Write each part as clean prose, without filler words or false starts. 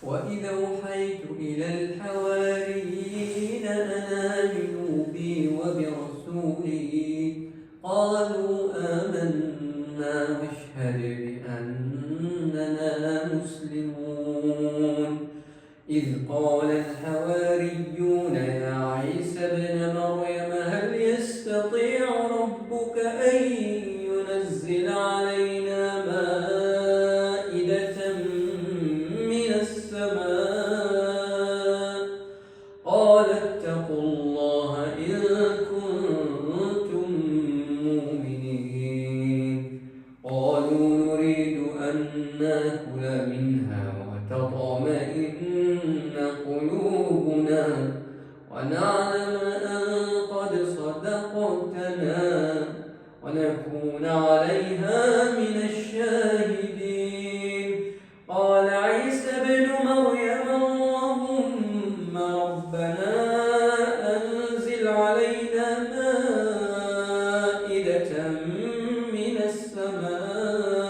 وإذا أوحيت إلى الحواريين أن آمنوا بي وبرسولي قالوا آمنا واشهد بأننا مسلمون. إذ قال الحواريون يا عيسى ابن مريم هل يستطيع ربك أن ينزل علينا مائدة من السماء؟ قال اتقوا الله إن كنتم مؤمنين. قالوا نريد أن نأكل منها وتطمئن قلوبنا ونعلم أن قد صدقتنا ونكون عليها من الشاهدين. قال عيسى ابن مريم اللهم ربنا أنزل علينا مائدة من السماء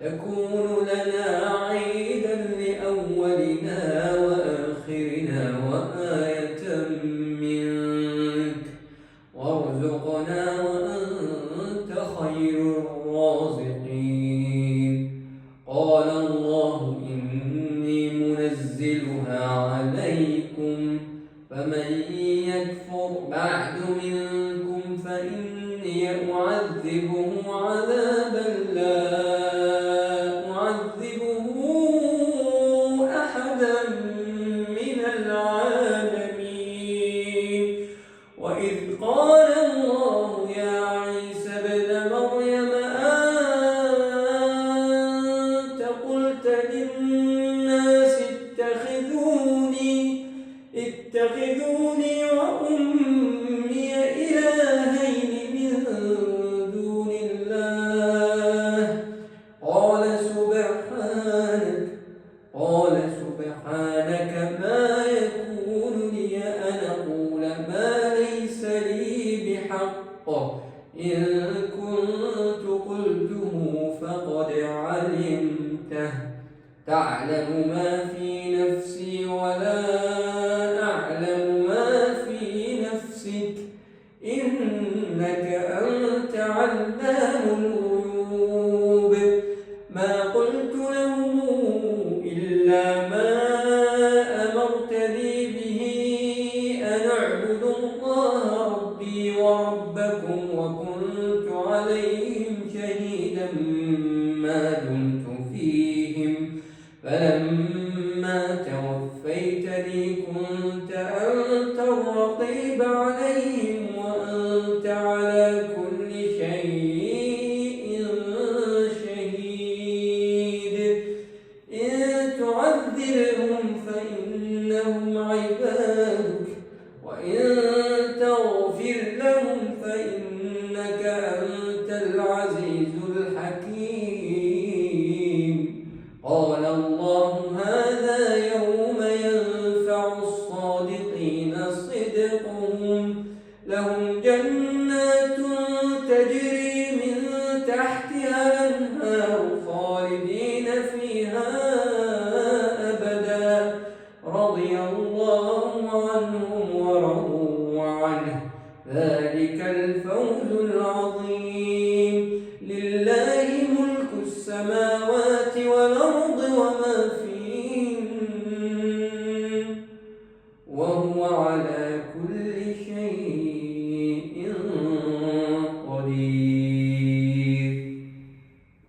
تكون لنا عيدا لأولنا وآخرنا وآية منك وارزقنا وأنت خير الرازقين. قال الله إني منزلها عليكم فمن يكفر بعد منكم فإني أعذبه عذابا لا أعذبه أحدا من العالمين. وإذ قال الله يا عيسى ابن مريم أنت قلت للناس اتخذوني وأمي إلهين من دون الله؟ قال سبحانك ما يكون لي أن أقول ما ليس لي بحق إن كنت قلته فقد علمته تعلم ما في نفسي ولا أعلم ما في نفسك إنك أنت علام الغيوب. ما قلت لهم إلا ما أمرتني به أن اعبدوا الله ربي وربكم وكنت عليهم شهيدا ما دمت فيهم فلما توفيتني كنت أنت الرقيب عليهم وأنت على كل شيء شهيد. إن تعذبهم فإنهم عبادك وإن تغفر لهم فإنك أنت العزيز الحكيم. قال الله هذا يوم ينفع الصادقين صدقهم لهم جنات تجري من تحتها الأنهار خالدين فيها أبدا رضي الله عنهم ورضوا عنه ذلك الفوز العظيم. لله ملك السماوات والأرض وما